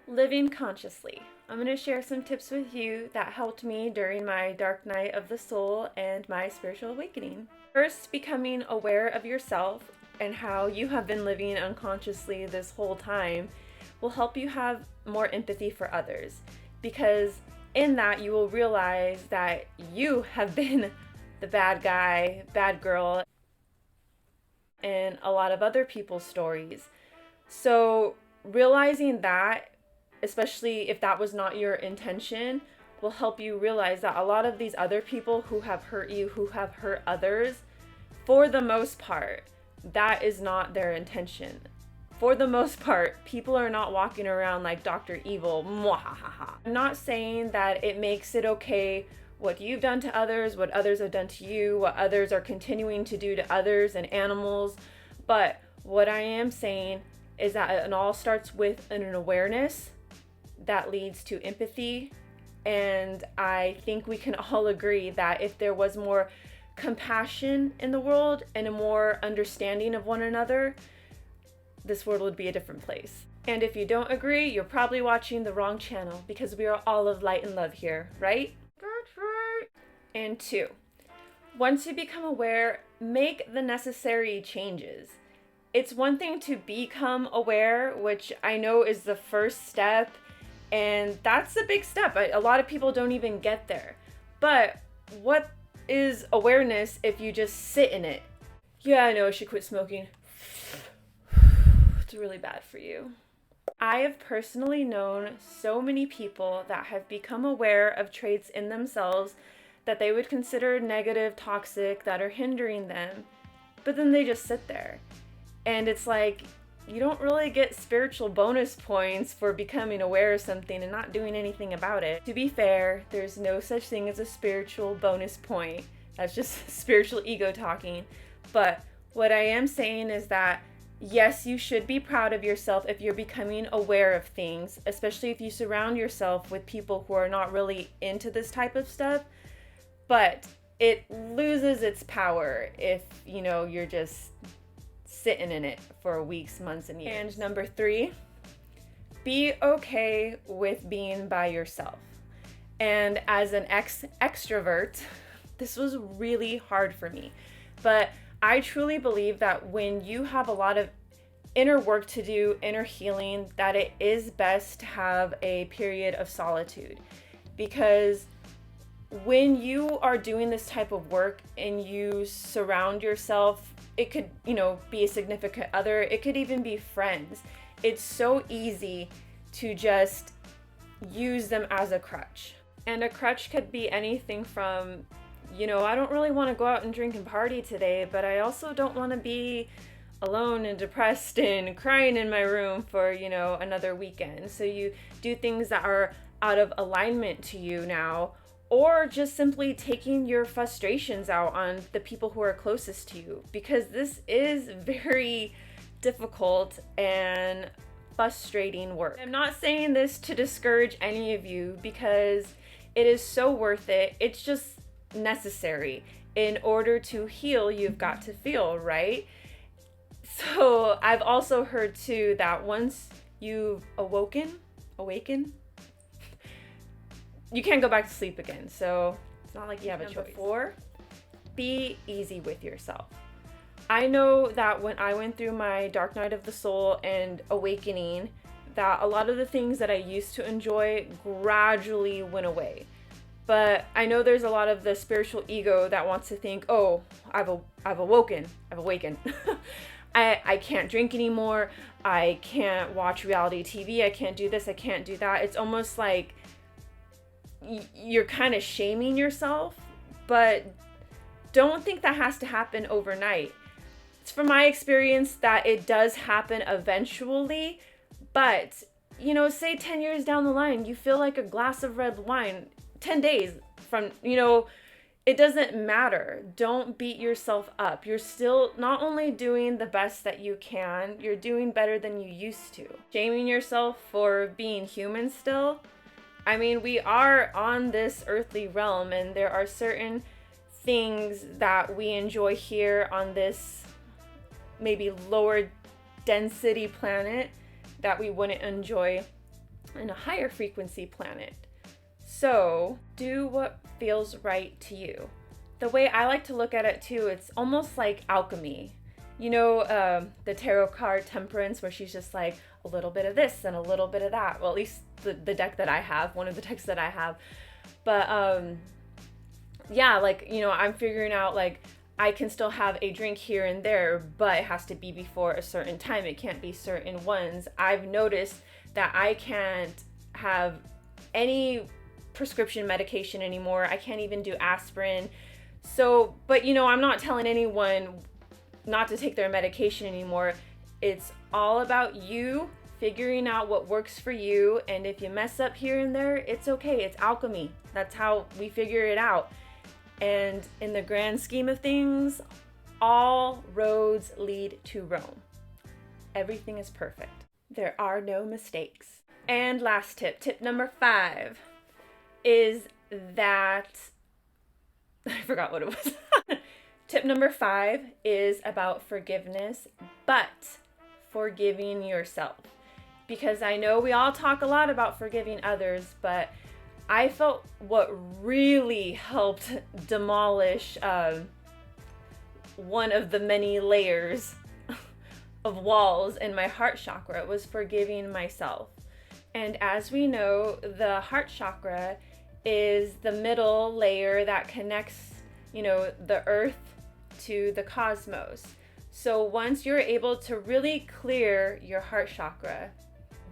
Living consciously. I'm going to share some tips with you that helped me during my dark night of the soul and my spiritual awakening. First, becoming aware of yourself and how you have been living unconsciously this whole time will help you have more empathy for others, because in that you will realize that you have been the bad guy, bad girl in a lot of other people's stories. So realizing that, especially if that was not your intention, will help you realize that a lot of these other people who have hurt you, who have hurt others, for the most part, that is not their intention. For the most part, people are not walking around like Dr. Evil. Mwahaha. I'm not saying that it makes it okay what you've done to others, what others have done to you, what others are continuing to do to others and animals. But what I am saying is that it all starts with an awareness that leads to empathy. And I think we can all agree that if there was more compassion in the world and a more understanding of one another, this world would be a different place. And if you don't agree, you're probably watching the wrong channel, because we are all of light and love here, right? That's right. And 2, once you become aware, make the necessary changes. It's one thing to become aware, which I know is the first step, and that's a big step. A lot of people don't even get there. But what is awareness if you just sit in it? Yeah, I know I should quit smoking. It's really bad for you. I have personally known so many people that have become aware of traits in themselves that they would consider negative, toxic, that are hindering them, but then they just sit there. And it's like, you don't really get spiritual bonus points for becoming aware of something and not doing anything about it. To be fair, there's no such thing as a spiritual bonus point. That's just spiritual ego talking. But what I am saying is that yes, you should be proud of yourself if you're becoming aware of things, especially if you surround yourself with people who are not really into this type of stuff. But it loses its power if, you're just sitting in it for weeks, months, and years. And number 3, be okay with being by yourself. And as an extrovert, this was really hard for me. But I truly believe that when you have a lot of inner work to do, inner healing, that it is best to have a period of solitude. Because when you are doing this type of work and you surround yourself, it could, be a significant other, it could even be friends. It's so easy to just use them as a crutch. And a crutch could be anything from, I don't really want to go out and drink and party today, but I also don't want to be alone and depressed and crying in my room for, another weekend. So you do things that are out of alignment to you now, or just simply taking your frustrations out on the people who are closest to you, because this is very difficult and frustrating work. I'm not saying this to discourage any of you, because it is so worth it. It's just necessary. In order to heal, you've got to feel, right? So I've also heard too that once you've awaken, you can't go back to sleep again. So it's not like you have a choice. Number 4, be easy with yourself. I know that when I went through my dark night of the soul and awakening, that a lot of the things that I used to enjoy gradually went away. But I know there's a lot of the spiritual ego that wants to think, oh, I've awakened. I can't drink anymore. I can't watch reality TV. I can't do this. I can't do that. It's almost like you're kind of shaming yourself, but don't think that has to happen overnight. It's from my experience that it does happen eventually, but, say 10 years down the line, you feel like a glass of red wine. 10 days from, it doesn't matter. Don't beat yourself up. You're still not only doing the best that you can, you're doing better than you used to. Shaming yourself for being human still. I mean, we are on this earthly realm, and there are certain things that we enjoy here on this maybe lower density planet that we wouldn't enjoy and a higher frequency planet. So do what feels right to you. The way I like to look at it too, it's almost like alchemy. You know, the tarot card Temperance, where she's just like a little bit of this and a little bit of that. Well, at least the deck that I have, one of the decks that I have. But yeah, like, you know, I'm figuring out like I can still have a drink here and there, but it has to be before a certain time. It can't be certain ones. I've noticed that I can't have any prescription medication anymore. I can't even do aspirin. So, but you know, I'm not telling anyone not to take their medication anymore. It's all about you figuring out what works for you. And if you mess up here and there, it's okay. It's alchemy. That's how we figure it out. And in the grand scheme of things, all roads lead to Rome. Everything is perfect. There are no mistakes. And last tip, tip number 5, is that I forgot what it was. Tip number 5 is about forgiveness, but forgiving yourself. Because I know we all talk a lot about forgiving others, but I felt what really helped demolish one of the many layers of walls in my heart chakra was forgiving myself. And as we know, the heart chakra is the middle layer that connects, you know, the earth to the cosmos. So once you're able to really clear your heart chakra,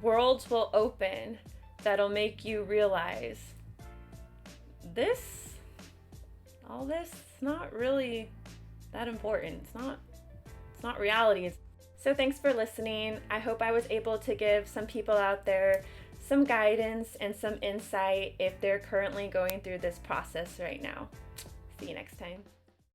worlds will open that'll make you realize all this is not really that important. It's not reality. So thanks for listening. I hope I was able to give some people out there some guidance and some insight if they're currently going through this process right now. See you next time.